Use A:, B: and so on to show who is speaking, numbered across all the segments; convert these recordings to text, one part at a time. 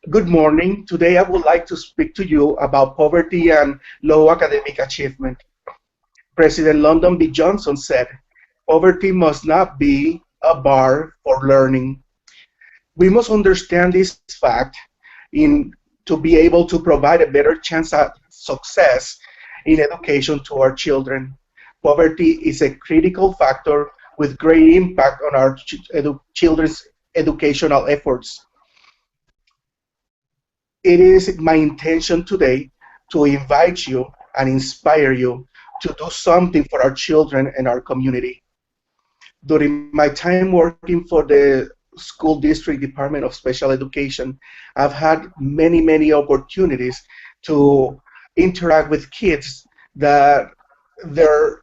A: Good morning. Today I would like to speak to you about poverty and low academic achievement. President Lyndon B. Johnson said, poverty must not be a bar for learning. We must understand this fact in to be able to provide a better chance at success in education to our children. Poverty is a critical factor with great impact on our children's educational efforts. It is my intention today to invite you and inspire you to do something for our children and our community. During my time working for the school district department of special education, I've had many opportunities to interact with kids that their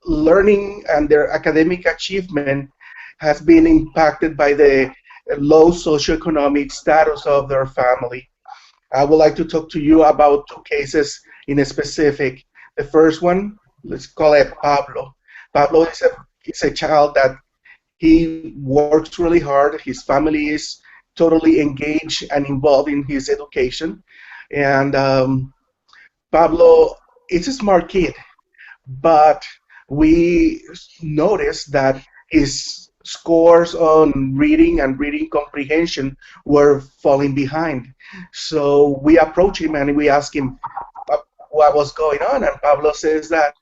A: learning and their academic achievement has been impacted by the low socioeconomic status of their family. I would like to talk to you about two cases in a specific. The first one, let's call it Pablo. Pablo is a child that he works really hard. His family is totally engaged and involved in his education. And Pablo is a smart kid, but we noticed that his scores on reading and reading comprehension were falling behind. So we approached him and we asked him what was going on, and Pablo says that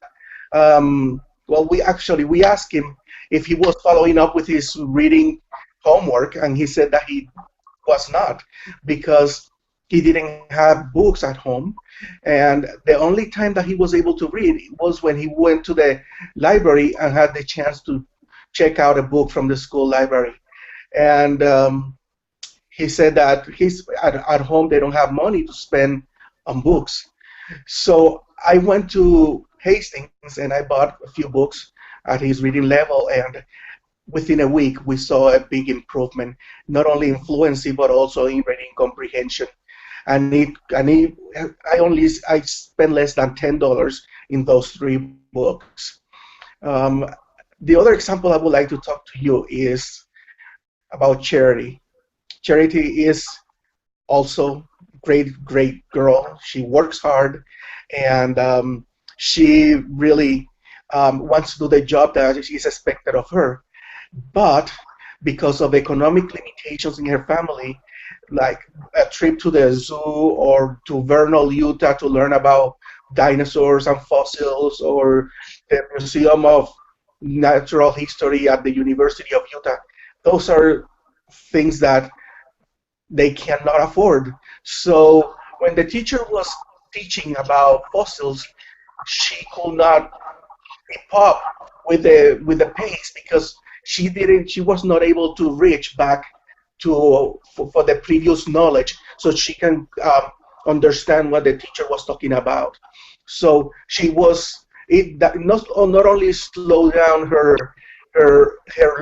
A: well, we asked him if he was following up with his reading homework, and he said that he was not because he didn't have books at home, and the only time that he was able to read was when he went to the library and had the chance to check out a book from the school library. And he said that at home they don't have money to spend on books. So I went to Hastings and I bought a few books at his reading level, and within a week we saw a big improvement, not only in fluency but also in reading comprehension. I spent less than $10 in those three books. Um, the other example I would like to talk to you is about Charity. Charity is also great girl. She works hard, and she really wants to do the job that is expected of her. But because of economic limitations in her family, like a trip to the zoo or to Vernal, Utah to learn about dinosaurs and fossils, or the Museum of Natural History at the University of Utah, those are things that they cannot afford. So when the teacher was teaching about fossils, she could not keep up with the pace because she was not able to reach back for the previous knowledge so she can understand what the teacher was talking about. So she was it that not only slow down her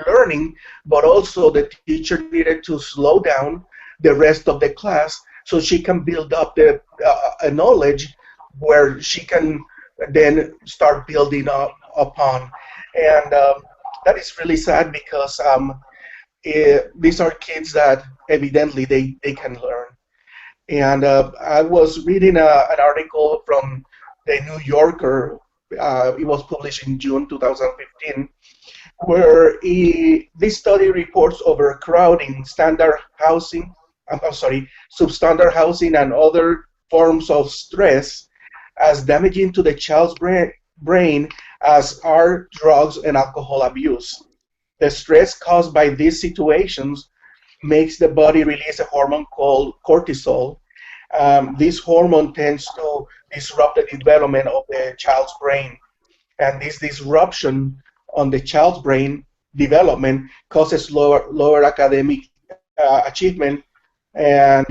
A: learning, but also the teacher needed to slow down the rest of the class so she can build up the a knowledge where she can then start building up upon. And that is really sad because these are kids that evidently they can learn. And I was reading an article from the New Yorker. It was published in June 2015, where this study reports overcrowding, standard housing, I'm sorry, substandard housing, and other forms of stress as damaging to the child's brain as are drugs and alcohol abuse. The stress caused by these situations makes the body release a hormone called cortisol. This hormone tends to disrupt the development of the child's brain, and this disruption on the child's brain development causes lower academic achievement, and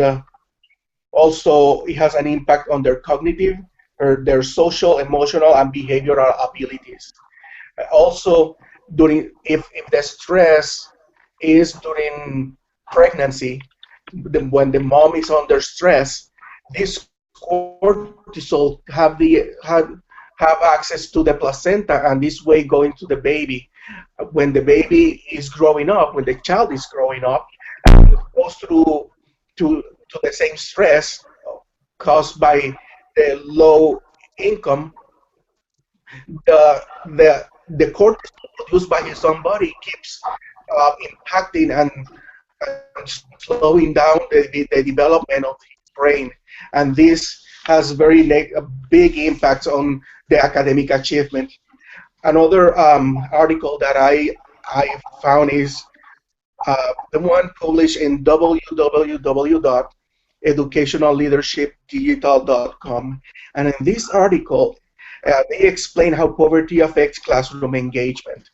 A: also it has an impact on their cognitive, or their social, emotional, and behavioral abilities. Also, if the stress is during pregnancy, when the mom is under stress, this cortisol have access to the placenta, and this way going to the baby. When the baby is growing up, when the child is growing up, and goes through to the the same stress caused by the low income, the cortisol produced by his own body keeps impacting and slowing down the development of his brain, and this has very big impacts on the academic achievement. Another article that I found is the one published in www.educationalleadershipdigital.com. And in this article, they explain how poverty affects classroom engagement.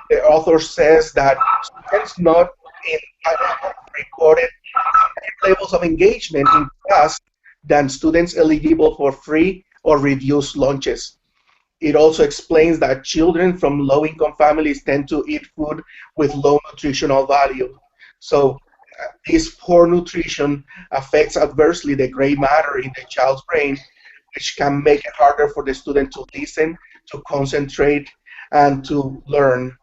A: The author says that students not in Canada recorded levels of engagement in class than students eligible for free or reduced lunches. It also explains that children from low-income families tend to eat food with low nutritional value. So this poor nutrition affects adversely the gray matter in the child's brain, which can make it harder for the student to listen, to concentrate, and to learn.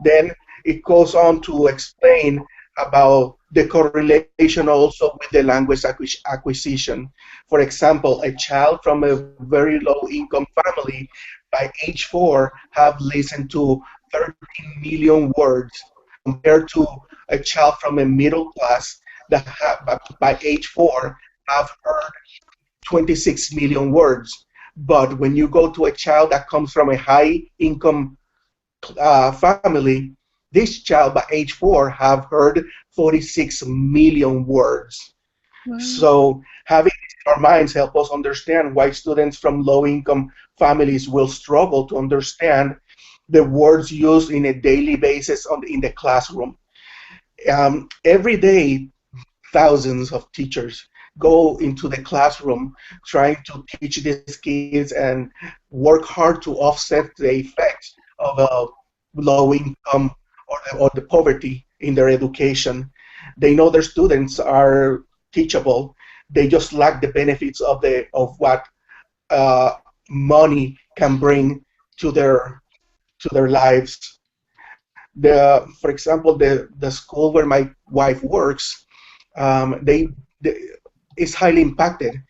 A: Then it goes on to explain about the correlation also with the language acquisition. For example, a child from a very low income family by age 4 have listened to 13 million words compared to a child from a middle class that by age 4 have heard 26 million words. But when you go to a child that comes from a high income family, this child by age 4 have heard 46 million words.
B: Wow.
A: So having this in our minds help us understand why students from low-income families will struggle to understand the words used in a daily basis in the classroom. Every day, thousands of teachers go into the classroom trying to teach these kids and work hard to offset the effects of low income or the poverty in their education. They know their students are teachable. They just lack the benefits of what money can bring to their lives. For example, the school where my wife works, they is highly impacted.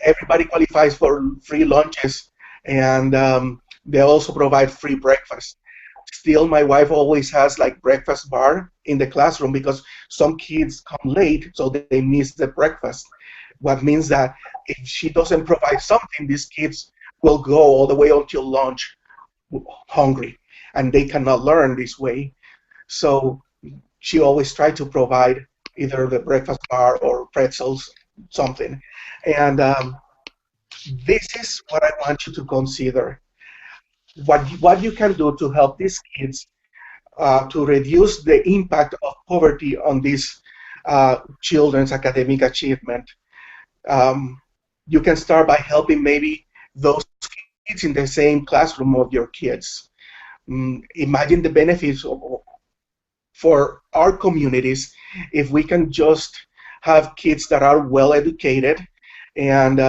A: Everybody qualifies for free lunches, and they also provide free breakfast. Still, my wife always has like breakfast bar in the classroom because some kids come late, so they miss the breakfast. What means that if she doesn't provide something, these kids will go all the way until lunch hungry, and they cannot learn this way. So she always tried to provide either the breakfast bar or pretzels, something. And this is what I want you to consider. What you can do to help these kids to reduce the impact of poverty on these children's academic achievement. Um, you can start by helping maybe those kids in the same classroom of your kids. Imagine the benefits for our communities if we can just have kids that are well educated and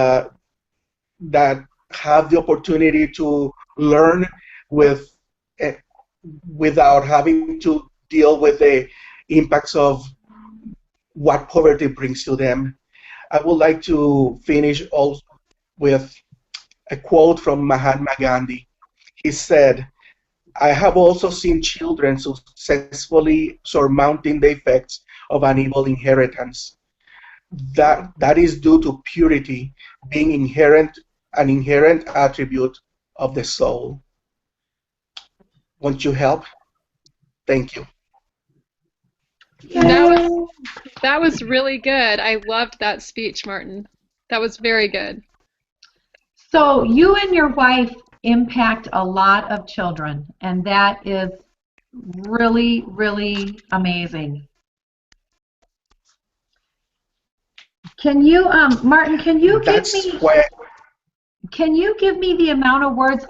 A: that have the opportunity to learn with uh, without having to deal with the impacts of what poverty brings to them. I would like to finish also with a quote from Mahatma Gandhi. He said, I have also seen children successfully surmounting the effects of unequal inheritance. That is due to purity being an inherent attribute of the soul. Won't you help? Thank you.
B: That was really good. I loved that speech, Martin. That was very good.
C: So you and your wife impact a lot of children, and that is really, really amazing. Can you, Martin, can you give me the amount of words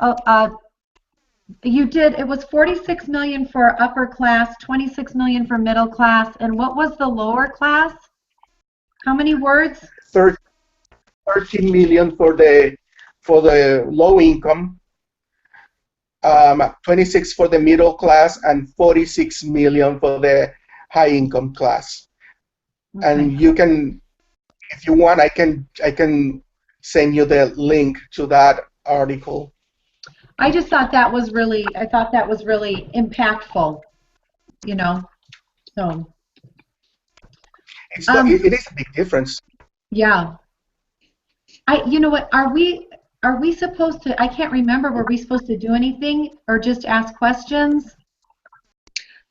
C: you did? It was 46 million for upper class, 26 million for middle class, and what was the lower class? How many words?
A: 13 million for the low income, 26 for the middle class, and 46 million for the high income class. Okay. And you can If you want, I can send you the link to that article.
C: I just thought that was really, I thought that was really impactful, you know. So,
A: It's not.
C: um,
A: It is a big difference.
C: yeah. You know what, are we supposed to, I can't remember, were we supposed to do anything or just ask questions?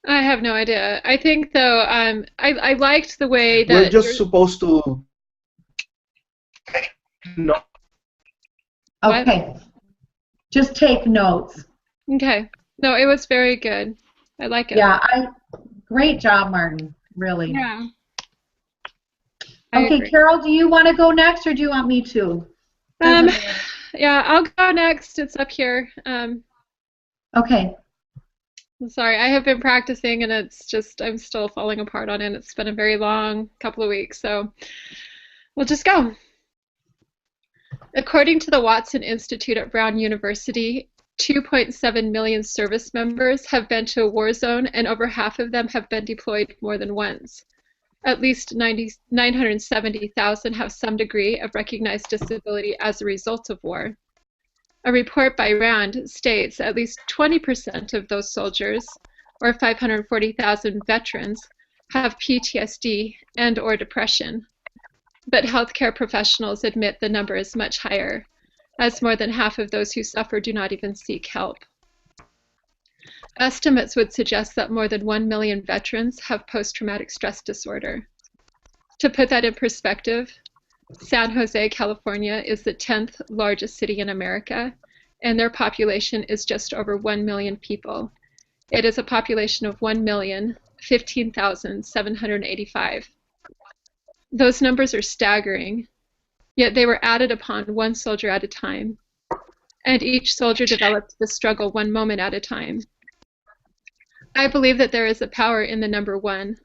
B: I have no idea. I think though, I liked the way
A: We're
B: that
A: just
B: you're.
A: supposed to take notes.
B: What?
C: Okay, just take notes.
B: Okay. No, it was very good. I like it.
C: Yeah, great job, Martin, really.
B: Yeah, I
C: Okay,
B: agree.
C: Carol, do you want to go next or do you want me to?
B: Um,
C: Doesn't matter.
B: yeah, I'll go next. It's up here.
C: Okay,
B: I'm sorry, I have been practicing and it's just I'm still falling apart on it. It's been a very long couple of weeks, so we'll just go. According to the Watson Institute at Brown University, 2.7 million service members have been to a war zone, and over half of them have been deployed more than once. At least 970,000 have some degree of recognized disability as a result of war. A report by RAND states at least 20% of those soldiers, or 540,000 veterans, have PTSD and/or depression. But healthcare professionals admit the number is much higher, as more than half of those who suffer do not even seek help. Estimates would suggest that more than 1 million veterans have post-traumatic stress disorder. To put that in perspective, San Jose, California is the 10th largest city in America, and their population is just over 1 million people. It is a population of 1,015,785. Those numbers are staggering, yet they were added upon one soldier at a time, and each soldier developed the struggle one moment at a time. I believe that there is a power in the number one,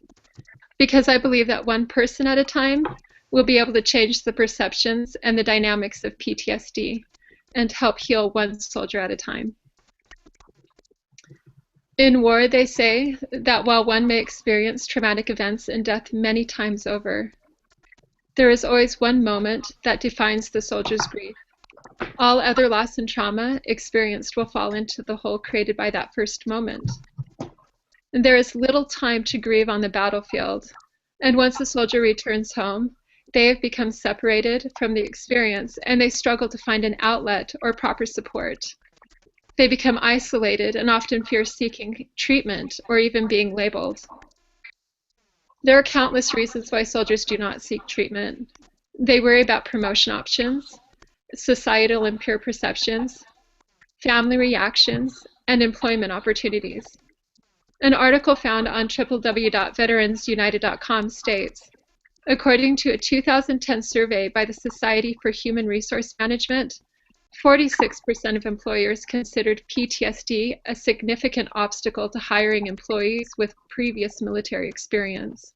B: because I believe that one person at a time will be able to change the perceptions and the dynamics of PTSD and help heal one soldier at a time. In war, they say that while one may experience traumatic events and death many times over, there is always one moment that defines the soldier's grief. All other loss and trauma experienced will fall into the hole created by that first moment. And there is little time to grieve on the battlefield, and once the soldier returns home, they have become separated from the experience and they struggle to find an outlet or proper support. They become isolated and often fear seeking treatment or even being labeled. There are countless reasons why soldiers do not seek treatment. They worry about promotion options, societal and peer perceptions, family reactions, and employment opportunities. An article found on www.veteransunited.com states, according to a 2010 survey by the Society for Human Resource Management, 46% of employers considered PTSD a significant obstacle to hiring employees with previous military experience.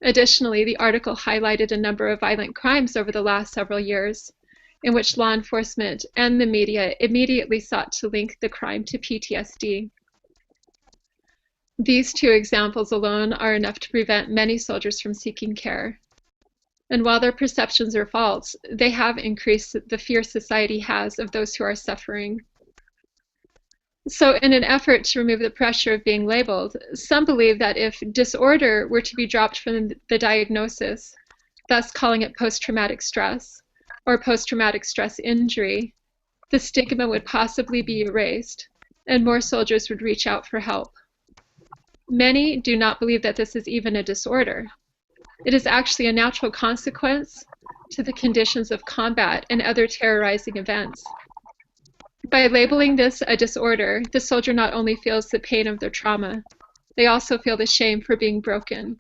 B: Additionally, the article highlighted a number of violent crimes over the last several years, in which law enforcement and the media immediately sought to link the crime to PTSD. These two examples alone are enough to prevent many soldiers from seeking care. And while their perceptions are false, they have increased the fear society has of those who are suffering. So in an effort to remove the pressure of being labeled, some believe that if disorder were to be dropped from the diagnosis, thus calling it post-traumatic stress or post-traumatic stress injury, the stigma would possibly be erased and more soldiers would reach out for help. Many do not believe that this is even a disorder. It is actually a natural consequence to the conditions of combat and other terrorizing events. By labeling this a disorder, the soldier not only feels the pain of their trauma, they also feel the shame for being broken.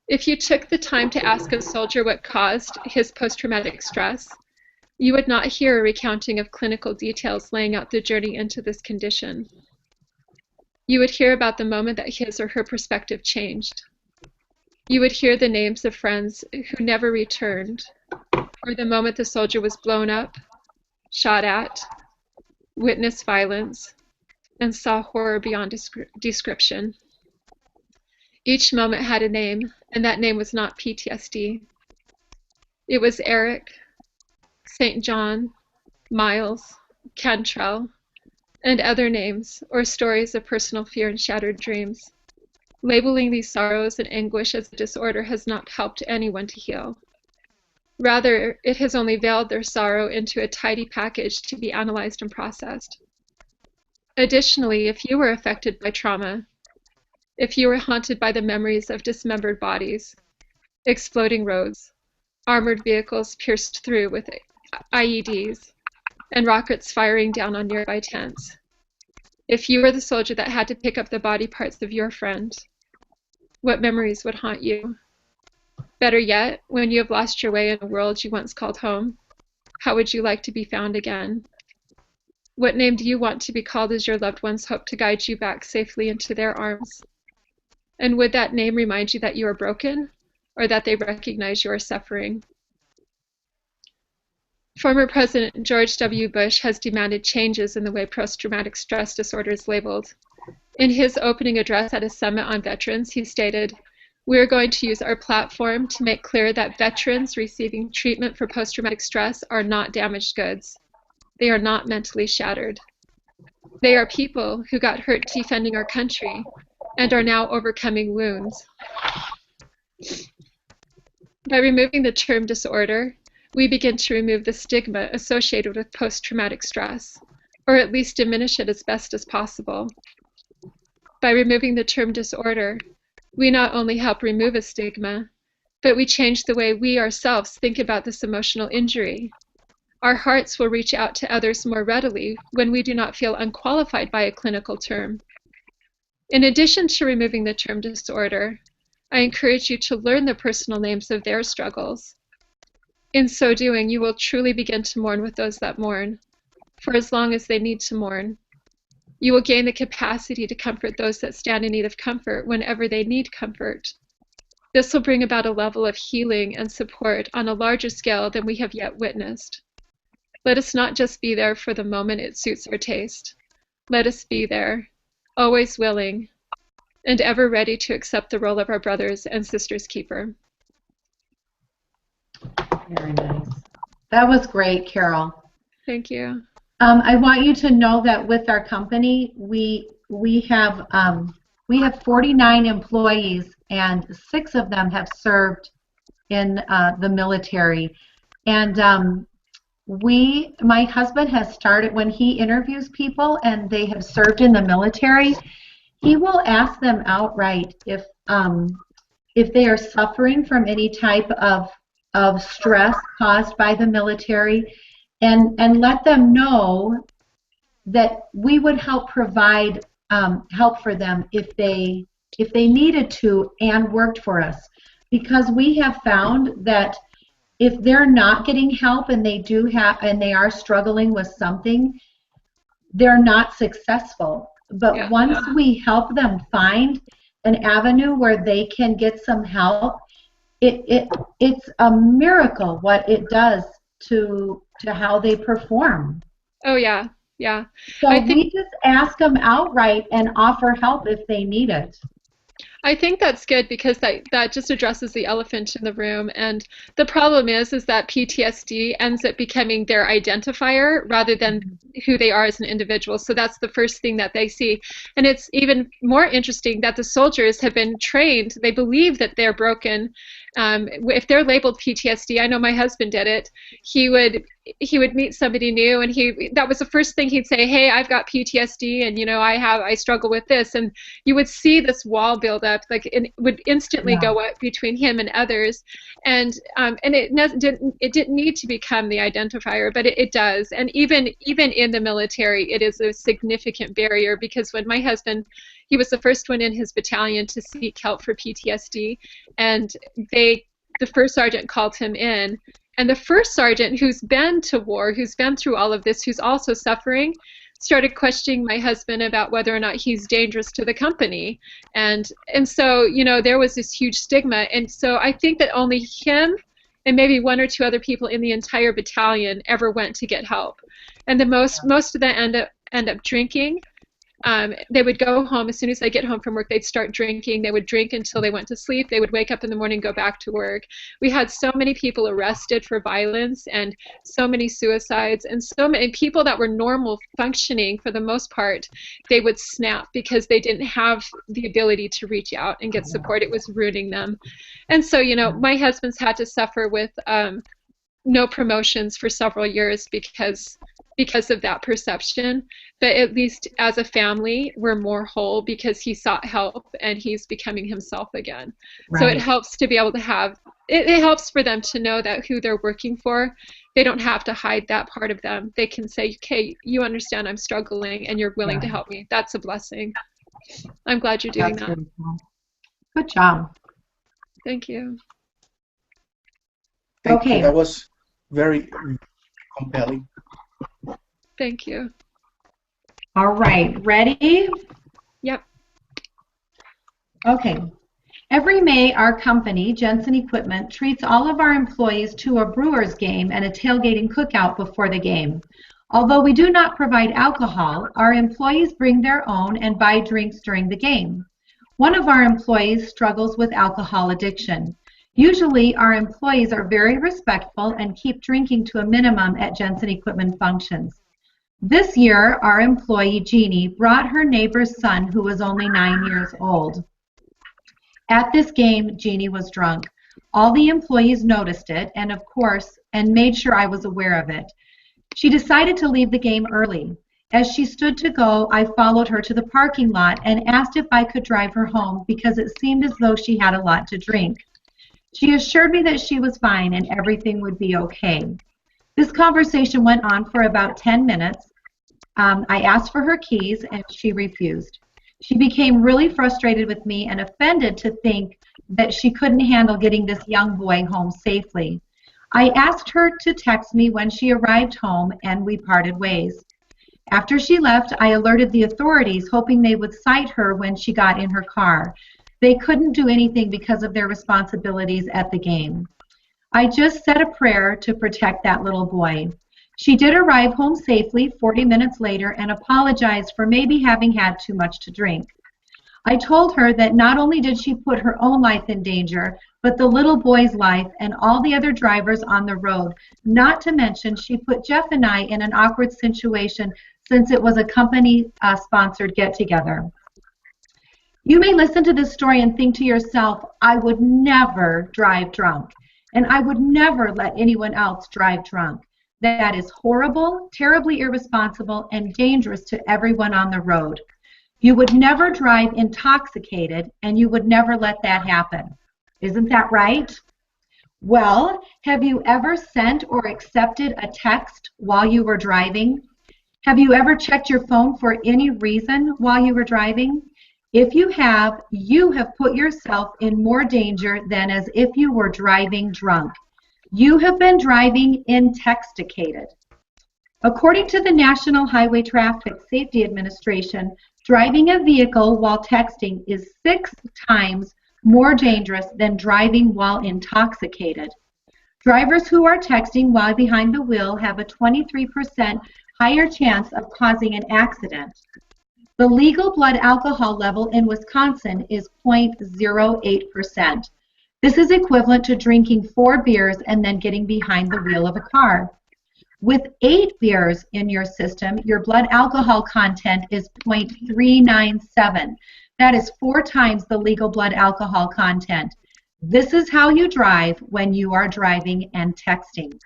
B: If you took the time to ask a soldier what caused his post-traumatic stress, you would not hear a recounting of clinical details laying out the journey into this condition. You would hear about the moment that his or her perspective changed. You would hear the names of friends who never returned, or the moment the soldier was blown up, shot at, witnessed violence, and saw horror beyond description. Each moment had a name, and that name was not PTSD. It was Eric, St. John, Miles, Cantrell, and other names or stories of personal fear and shattered dreams. Labeling these sorrows and anguish as a disorder has not helped anyone to heal. Rather, it has only veiled their sorrow into a tidy package to be analyzed and processed. Additionally, if you were affected by trauma, if you were haunted by the memories of dismembered bodies, exploding roads, armored vehicles pierced through with IEDs, and rockets firing down on nearby tents, if you were the soldier that had to pick up the body parts of your friend, what memories would haunt you? Better yet, when you have lost your way in a world you once called home, how would you like to be found again? What name do you want to be called as your loved ones hope to guide you back safely into their arms? And would that name remind you that you are broken, or that they recognize you are suffering? Former President George W. Bush has demanded changes in the way post-traumatic stress disorder is labeled. In his opening address at a summit on veterans, he stated, "We are going to use our platform to make clear that veterans receiving treatment for post-traumatic stress are not damaged goods. They are not mentally shattered. They are people who got hurt defending our country and are now overcoming wounds." By removing the term disorder, we begin to remove the stigma associated with post-traumatic stress, or at least diminish it as best as possible. By removing the term disorder, we not only help remove a stigma, but we change the way we ourselves think about this emotional injury. Our hearts will reach out to others more readily when we do not feel unqualified by a clinical term. In addition to removing the term disorder, I encourage you to learn the personal names of their struggles. In so doing, you will truly begin to mourn with those that mourn, for as long as they need to mourn. You will gain the capacity to comfort those that stand in need of comfort whenever they need comfort. This will bring about a level of healing and support on a larger scale than we have yet witnessed. Let us not just be there for the moment it suits our taste. Let us be there, always willing, and ever ready to accept the role of our brothers and sisters' keeper.
C: Very nice. That was great, Carol.
B: Thank you.
C: I want you to know that with our company, we have 49 employees, and 6 of them have served in the military. And my husband has started, when he interviews people and they have served in the military, he will ask them outright if they are suffering from any type of stress caused by the military, and let them know that we would help provide help for them if they needed to and worked for us, because we have found that if they're not getting help and they are struggling with something, they're not successful. But once we help them find an avenue where they can get some help, it's a miracle what it does to how they perform.
B: Oh, yeah, yeah.
C: So we just ask them outright and offer help if they need it.
B: I think that's good, because that just addresses the elephant in the room. And the problem is that PTSD ends up becoming their identifier rather than who they are as an individual. So that's the first thing that they see. And it's even more interesting that the soldiers have been trained. They believe that they're broken. If they're labeled PTSD, I know my husband did it. He would meet somebody new, and that was the first thing he'd say, "Hey, I've got PTSD, and I struggle with this." And you would see this wall build up, like it would instantly go up between him and others, and it didn't need to become the identifier, but it does. And even in the military, it is a significant barrier, because when my husband, he was the first one in his battalion to seek help for PTSD, and the first sergeant called him in, and the first sergeant, who's been to war, who's been through all of this, who's also suffering, started questioning my husband about whether or not he's dangerous to the company. And so, there was this huge stigma. And so I think that only him and maybe 1 or 2 other people in the entire battalion ever went to get help. And most of them end up drinking, They would go home. As soon as they get home from work, they'd start drinking. They would drink until they went to sleep. They would wake up in the morning, go back to work. We had so many people arrested for violence and so many suicides, and so many people that were normal functioning for the most part, they would snap because they didn't have the ability to reach out and get support. It was ruining them. And so, my husband's had to suffer with no promotions for several years because of that perception. But at least as a family, we're more whole because he sought help and he's becoming himself again. So it
C: Right.
B: helps to be able to have it helps for them to know that who they're working for, they don't have to hide that part of them. They can say, okay, you understand I'm struggling and you're willing to
C: Right.
B: help me. That's a blessing. I'm glad you're doing
C: That's
B: that.
C: beautiful. Good job.
B: Thank you.
A: Thank you.
C: Okay.
A: That was very compelling.
B: Thank you.
C: All right. Ready?
B: Yep.
C: Okay. Every May, our company, Jensen Equipment, treats all of our employees to a Brewers game and a tailgating cookout before the game. Although we do not provide alcohol, our employees bring their own and buy drinks during the game. One of our employees struggles with alcohol addiction. Usually, our employees are very respectful and keep drinking to a minimum at Jensen Equipment functions. This year, our employee, Jeannie, brought her neighbor's son, who was only 9 years old. At this game, Jeannie was drunk. All the employees noticed it and, of course, made sure I was aware of it. She decided to leave the game early. As she stood to go, I followed her to the parking lot and asked if I could drive her home because it seemed as though she had a lot to drink. She assured me that she was fine and everything would be okay. This conversation went on for about 10 minutes. I asked for her keys and she refused. She became really frustrated with me and offended to think that she couldn't handle getting this young boy home safely. I asked her to text me when she arrived home and we parted ways. After she left, I alerted the authorities, hoping they would cite her when she got in her car. They couldn't do anything because of their responsibilities at the game. I just said a prayer to protect that little boy. She did arrive home safely 40 minutes later and apologized for maybe having had too much to drink. I told her that not only did she put her own life in danger, but the little boy's life and all the other drivers on the road, not to mention she put Jeff and I in an awkward situation since it was a company-sponsored get-together. You may listen to this story and think to yourself, I would never drive drunk, and I would never let anyone else drive drunk. That is horrible, terribly irresponsible, and dangerous to everyone on the road. You would never drive intoxicated, and you would never let that happen. Isn't that right? Well, have you ever sent or accepted a text while you were driving? Have you ever checked your phone for any reason while you were driving? If you have put yourself in more danger than as if you were driving drunk. You have been driving intoxicated. According to the National Highway Traffic Safety Administration, driving a vehicle while texting is 6 times more dangerous than driving while intoxicated. Drivers who are texting while behind the wheel have a 23% higher chance of causing an accident. The legal blood alcohol level in Wisconsin is 0.08%. This is equivalent to drinking 4 beers and then getting behind the wheel of a car. With 8 beers in your system, your blood alcohol content is 0.397. That is 4 times the legal blood alcohol content. This is how you drive when you are driving and texting.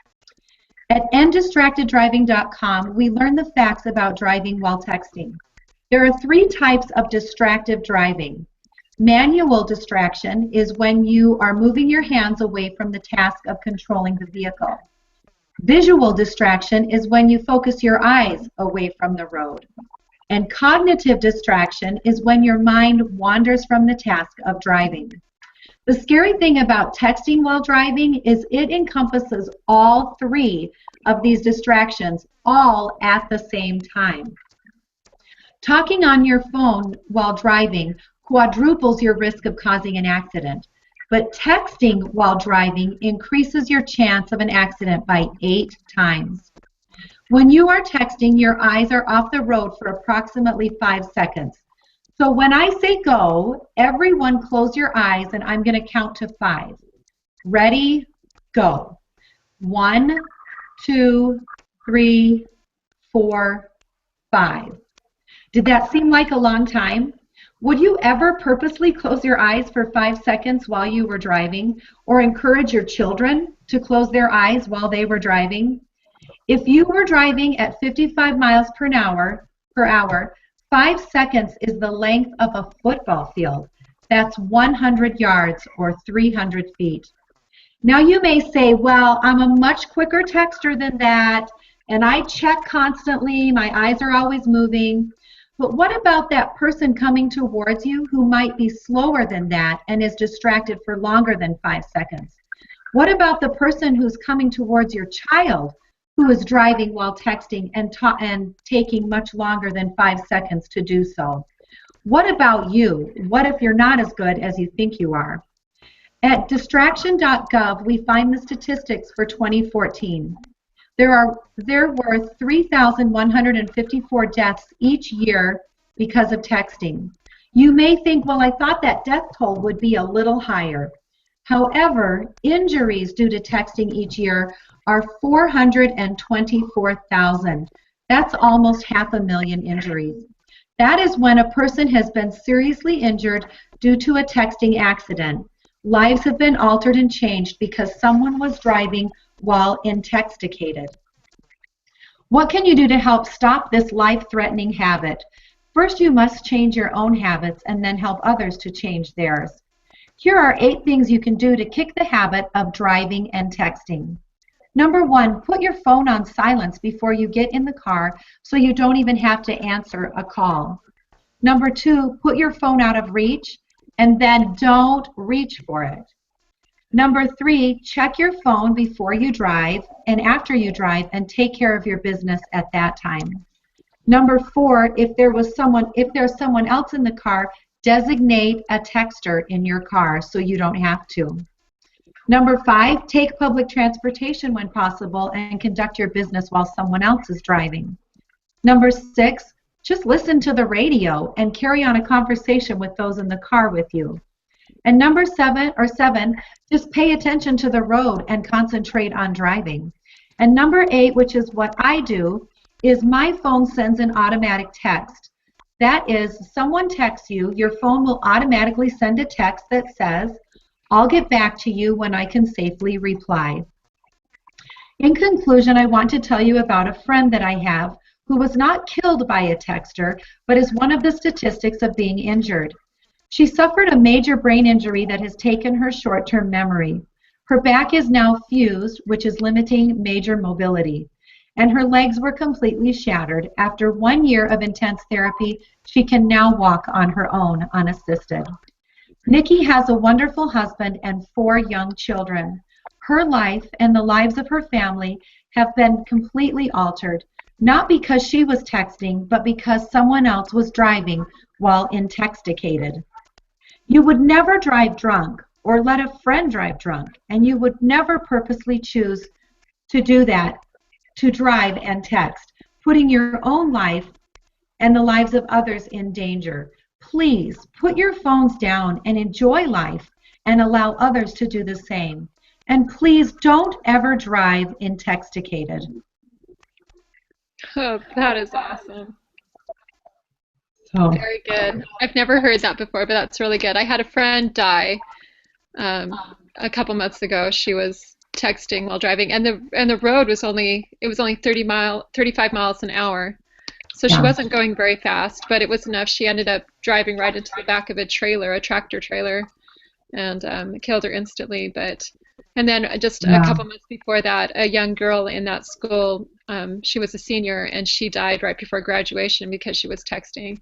C: At NDistractedDriving.com, we learn the facts about driving while texting. There are 3 types of distracted driving. Manual distraction is when you are moving your hands away from the task of controlling the vehicle. Visual distraction is when you focus your eyes away from the road. And cognitive distraction is when your mind wanders from the task of driving. The scary thing about texting while driving is it encompasses all 3 of these distractions, all at the same time. Talking on your phone while driving quadruples your risk of causing an accident, but texting while driving increases your chance of an accident by 8 times. When you are texting, your eyes are off the road for approximately 5 seconds. So when I say go, everyone close your eyes and I'm going to count to 5. Ready, go. 1, 2, 3, 4, 5. Did that seem like a long time? Would you ever purposely close your eyes for 5 seconds while you were driving, or encourage your children to close their eyes while they were driving? If you were driving at 55 miles per hour, 5 seconds is the length of a football field. That's 100 yards or 300 feet. Now you may say, well, I'm a much quicker texter than that, and I check constantly, my eyes are always moving. But what about that person coming towards you who might be slower than that and is distracted for longer than 5 seconds? What about the person who's coming towards your child who is driving while texting and taking much longer than 5 seconds to do so? What about you? What if you're not as good as you think you are? At distraction.gov, we find the statistics for 2014. There were 3,154 deaths each year because of texting. You may think, well, I thought that death toll would be a little higher. However, injuries due to texting each year are 424,000. That's almost 500,000 injuries. That is when a person has been seriously injured due to a texting accident. Lives have been altered and changed because someone was driving while intoxicated. What can you do to help stop this life-threatening habit? First, you must change your own habits and then help others to change theirs. Here are 8 things you can do to kick the habit of driving and texting. Number 1, put your phone on silence before you get in the car so you don't even have to answer a call. Number 2, put your phone out of reach and then don't reach for it. Number 3, check your phone before you drive and after you drive and take care of your business at that time. Number 4, if there's someone else in the car, designate a texter in your car so you don't have to. Number 5, take public transportation when possible and conduct your business while someone else is driving. Number 6, just listen to the radio and carry on a conversation with those in the car with you. And number 7, just pay attention to the road and concentrate on driving. And number 8, which is what I do, is my phone sends an automatic text. That is, someone texts you, your phone will automatically send a text that says, I'll get back to you when I can safely reply. In conclusion, I want to tell you about a friend that I have who was not killed by a texter, but is one of the statistics of being injured. She suffered a major brain injury that has taken her short-term memory. Her back is now fused, which is limiting major mobility, and her legs were completely shattered. After 1 year of intense therapy, she can now walk on her own, unassisted. Nikki has a wonderful husband and 4 young children. Her life and the lives of her family have been completely altered, not because she was texting, but because someone else was driving while intoxicated. You would never drive drunk or let a friend drive drunk, and you would never purposely choose to do that, to drive and text, putting your own life and the lives of others in danger. Please put your phones down and enjoy life and allow others to do the same. And please don't ever drive intoxicated.
B: Oh, that is awesome.
C: So,
B: Very good. I've never heard that before, but that's really good. I had a friend die a couple months ago. She was texting while driving, and the road was only 35 miles an hour. So she
C: yeah.
B: wasn't going very fast, but it was enough. She ended up driving right into the back of a trailer, a tractor trailer, and it killed her instantly. And then just a
C: Yeah.
B: couple months before that, a young girl in that school, she was a senior, and she died right before graduation because she was texting.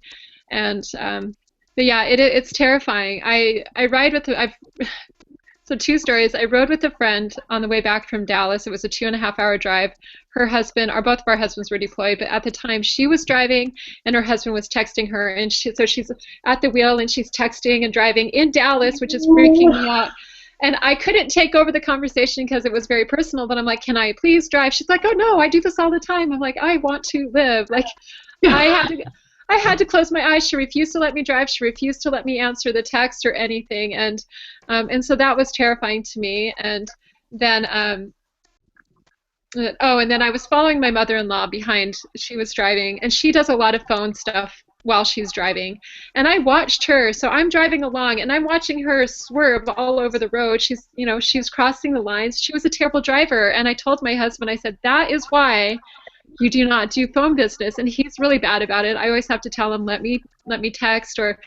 B: And but yeah, it's terrifying. I ride with so 2 stories. I rode with a friend on the way back from Dallas. It was a 2.5-hour drive. Her husband, or both of our husbands were deployed, but at the time she was driving and her husband was texting her, and so she's at the wheel and she's texting and driving in Dallas, which is freaking me out. And I couldn't take over the conversation because it was very personal, but I'm like, can I please drive? She's like, oh no, I do this all the time. I'm like, I want to live. Like, I had to I had to close my eyes. She refused to let me drive. She refused to let me answer the text or anything. And so that was terrifying to me. And then oh, and then I was following my mother-in-law behind. She was driving, and she does a lot of phone stuff while she's driving. And I watched her. So I'm driving along, and I'm watching her swerve all over the road. She's, you know, she was crossing the lines. She was a terrible driver. And I told my husband, I said, that is why you do not do phone business. And he's really bad about it. I always have to tell him, let me text, or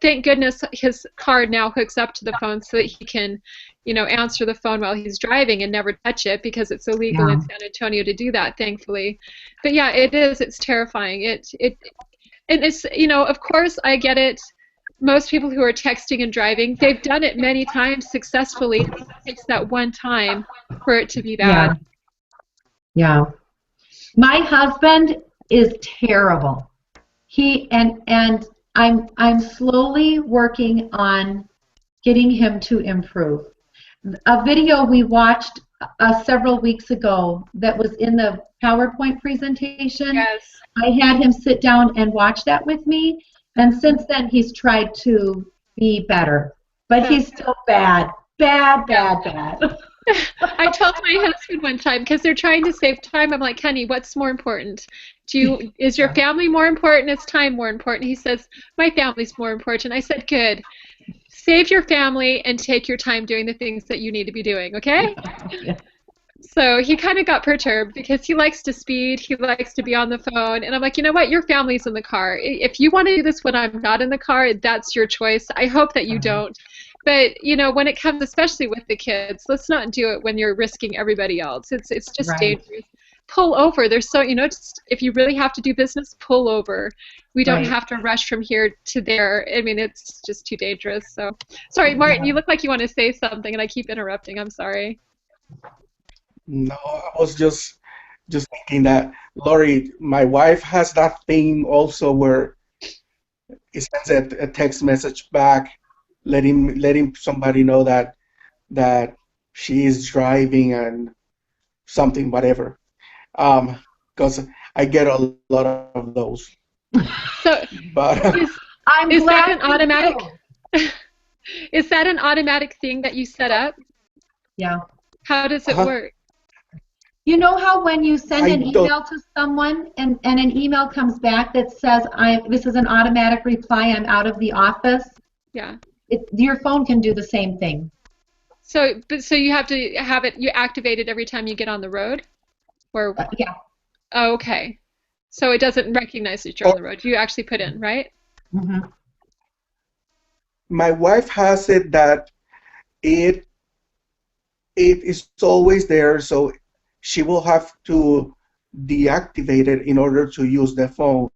B: thank goodness his card now hooks up to the phone so that he can, you know, answer the phone while he's driving and never touch it, because it's illegal in San Antonio to do that, thankfully. But yeah, it's terrifying. And it's, you know, of course I get it. Most people who are texting and driving, they've done it many times successfully. It takes that one time for it to be bad.
C: Yeah. My husband is terrible. And I'm slowly working on getting him to improve. A video we watched several weeks ago that was in the PowerPoint presentation.
B: Yes.
C: I had him sit down and watch that with me, and since then he's tried to be better, but he's still bad.
B: I told my husband one time, because they're trying to save time, I'm like, honey, what's more important? Is your family more important? Is time more important? He says, my family's more important. I said, good. Save your family and take your time doing the things that you need to be doing, okay? So he kind of got perturbed because he likes to speed, he likes to be on the phone, and I'm like, you know what, your family's in the car. If you want to do this when I'm not in the car, that's your choice. I hope that you don't. But, you know, when it comes, especially with the kids, let's not do it when you're risking everybody else. It's just dangerous. Pull over. There's so, you know, just, if you really have to do business, pull over. We don't have to rush from here to there. I mean, it's just too dangerous. So, sorry, Martin, you look like you want to say something, and I keep interrupting. I'm sorry.
A: No, I was just thinking that, Lori, my wife has that thing also where it sends a text message back, letting somebody know that she is driving and something, whatever. Because I get a lot of those.
B: So,
A: but
B: is that an automatic? Is that an automatic thing that you set up?
C: Yeah.
B: How does it work?
C: You know how when you send an email to someone and an email comes back that says, this is an automatic reply, I'm out of the office?
B: Yeah.
C: Your phone can do the same thing.
B: So you have to have it, you activate it every time you get on the road? Or
C: yeah.
B: Oh, okay. So it doesn't recognize that you're on the road. You actually put in, right?
C: Mm-hmm.
A: My wife has it that it is always there, so she will have to deactivate it in order to use the phone.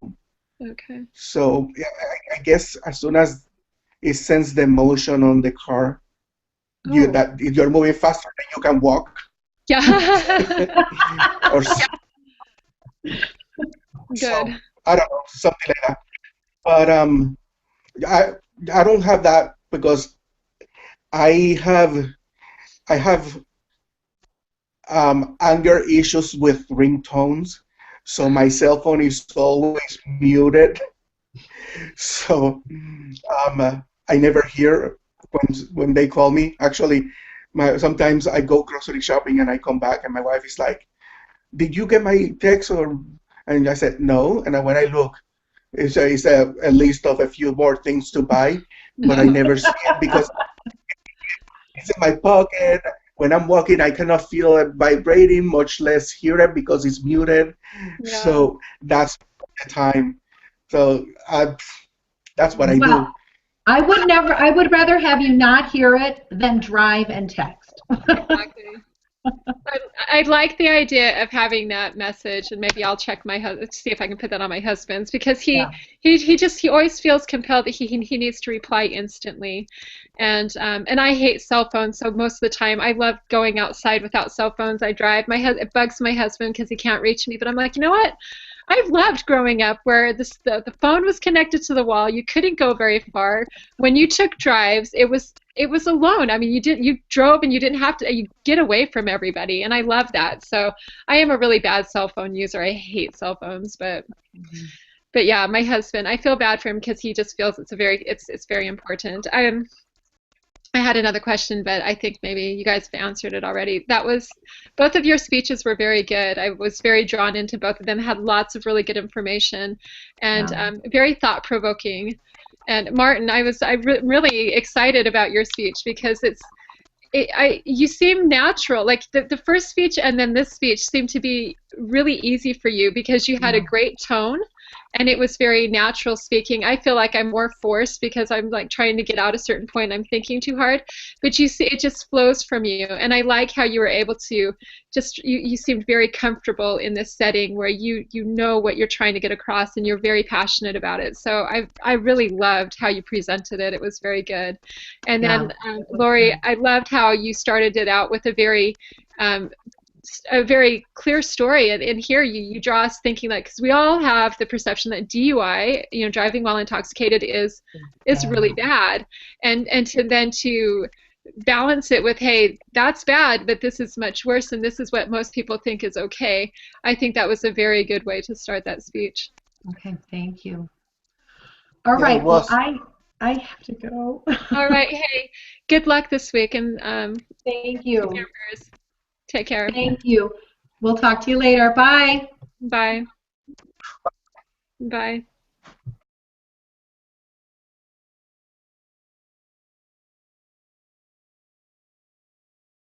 B: Okay.
A: So I guess as soon as it sends the motion on the car, that if you're moving faster than you can walk.
B: Yeah.
A: Or
B: Good.
A: So, I don't know, something like that. But I don't have that because I have anger issues with ringtones, so my cell phone is always muted. So I never hear when they call me. Actually, sometimes I go grocery shopping and I come back and my wife is like, "Did you get my text?" And I said no. And when I look, it's a list of a few more things to buy, but I never see it because it's in my pocket. When I'm walking, I cannot feel it vibrating, much less hear it because it's muted. Yeah. So that's the time. So that's what I do.
C: I would rather have you not hear it than drive and text.
B: Exactly. I'd like the idea of having that message, and maybe I'll check my husband, see if I can put that on my husband's, because he always feels compelled that he needs to reply instantly, and I hate cell phones, so most of the time I love going outside without cell phones. I drive. It bugs my husband because he can't reach me, but I'm like, you know what? I've loved growing up where the phone was connected to the wall. You couldn't go very far. When you took drives, it was alone. I mean, you drove and you didn't have to you get away from everybody, and I love that. So I am a really bad cell phone user. I hate cell phones, but yeah, my husband, I feel bad for him because he just feels it's very important. I had another question, but I think maybe you guys have answered it already. That was both of your speeches were very good. I was very drawn into both of them. Had lots of really good information, and
C: Yeah.
B: very thought provoking. And Martin, really excited about your speech because you seem natural. Like the first speech and then this speech seemed to be really easy for you because you had a
C: Yeah.
B: great tone and it was very natural speaking. I feel like I'm more forced because I'm like trying to get out a certain point. I'm thinking too hard, but you see, it just flows from you. And I like how you were able to you seemed very comfortable in this setting where you know what you're trying to get across and you're very passionate about it. So I really loved how you presented it. It was very good. And
C: Yeah.
B: then
C: It was
B: Lori,
C: good.
B: I loved how you started it out with um, a very clear story. And here you draw us thinking like, because we all have the perception that DUI, driving while intoxicated, is
C: Bad.
B: really bad, and to balance it with, hey, that's bad, but this is much worse, and this is what most people think is okay. I think that was a very good way to start that speech.
C: Okay, thank you. All
A: Yeah, it
C: right, well,
A: was.
C: I have to go.
B: All right, hey, good luck this week, and
C: Thank
B: keep me in
C: you.
B: your prayers. Take care.
C: Thank you. We'll talk to you later. Bye.
B: Bye. Bye.